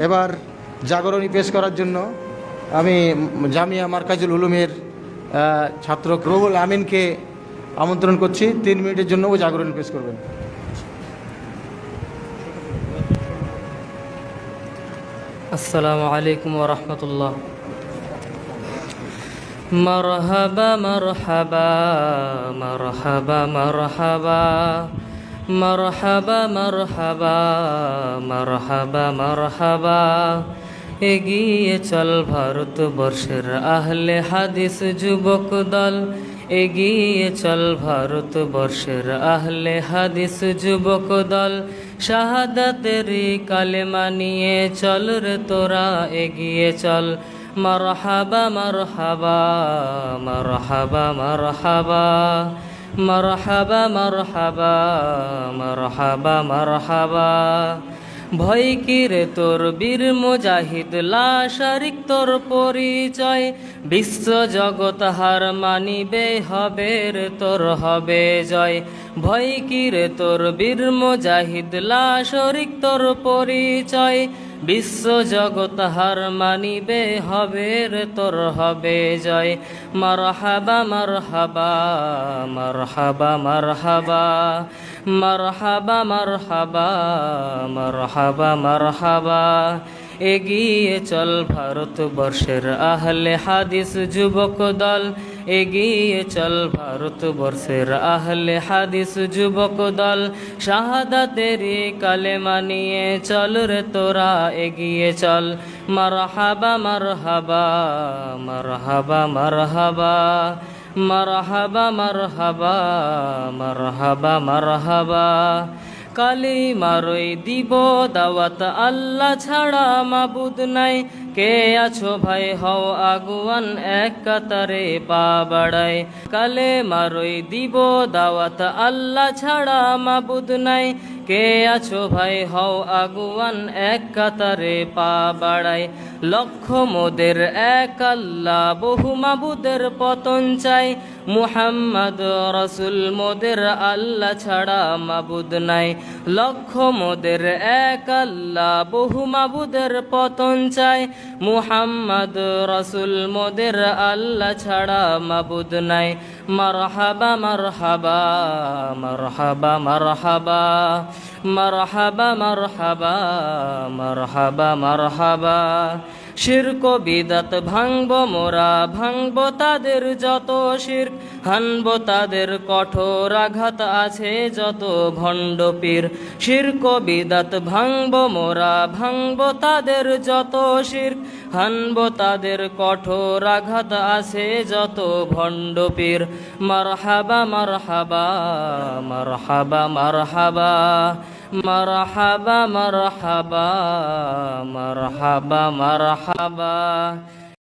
এবার জাগরণী পেশ করার জন্য আমি জামিয়া মারকাজুল উলুমের ছাত্র রুহুল আমিনকে আমন্ত্রণ করছি। 3 মিনিটের জন্য ও জাগরণী পেশ করবেন। আসসালামু আলাইকুম ওয়া রাহমাতুল্লাহ। মারহাবা মারহাবা মারহাবা মারহাবা মারহাবা মারহাবা মারহাবা মারহাবা। এগিয়ে চল ভারতবর্ষের আহলে হাদিস যুবক দল, এগিয়ে চল ভারতবর্ষের আহলে হাদিস যুবক দল। শাহাদাতের কালেমা নিয়ে চল রে তোরা এগিয়ে চল। মারহাবা মারহাবা মারহাবা মারহাবা মারহাবা মারহাবা মারহাবা মারহাবা। ভয় কি রে তোর বীর মুজাহিদ, লা শারিক তোর পরিচয়। বিশ্ব জগৎ হার মানিবে, হবে রে তোর হবে জয়। ভয় কি রে তোর বীর মুজাহিদ, লা শারিক তোর পরিচয়। বিশ্ব জগৎ হার মানিবে, হবে রে তোর হবে জয়। মারহাবা মারহাবা মারহাবা মারহাবা মারহাবা মারহাবা মারহাবা মারহাবা। এগিয়ে চল ভারতবর্ষের আহলে হাদিস যুবক দল, এগিয়ে চল ভারতবর্ষের আহলে হাদিস যুবক দল। শাহাদাতের কালেমা নিয়ে চল রে তোরা এগিয়ে চল। মারহাবা মারহাবা মারহাবা মারহাবা মারহাবা মারহাবা মারহাবা মারহাবা। কালিমারই দিব দাওয়াত, আল্লাহ ছাড়া মাবুদ নাই। কে আছো ভাই হও আগুয়ান, এক কাতারে পা বাড়ায়। কালেমারই দিব দাওয়াত, আল্লাহ ছাড়া মাবুদ নাই। কে আছো ভাই হও আগুয়ান, এক কাতারে পা বাড়ায়। লক্ষ মোদের এক আল্লাহ, বহু মাবুদের পতন চাই। মুহাম্মদ রসুল মোদের, আল্লাহ ছাড়া মাবুদ নাই। লক্ষ মোদের এক আল্লাহ, বহু মাবুদের পতন চাই। মুহাম্মদ রসুল মোদের, আল্লাহ ছাড়া মাবুদ নাই। মারহাবা মারহাবা মারহাবা মারহাবা মারহাবা মারহাবা মারহাবা মারহাবা। শিরক বিদাত ভাঙব মোরা, ভাঙব তাদের যত শিরক। হানব তাদের কঠোর আঘাত, আছে যত ভণ্ড পীর। শিরক বিদাত ভাঙব মোরা, ভাঙব তাদের যত শিরক। হানব তাদের কঠোর আঘাত, আছে যত ভণ্ড পীর। মারহাবা মারহাবা মারহাবা মারহাবা মারহাবা মারহাবা মারহাবা মারহাবা।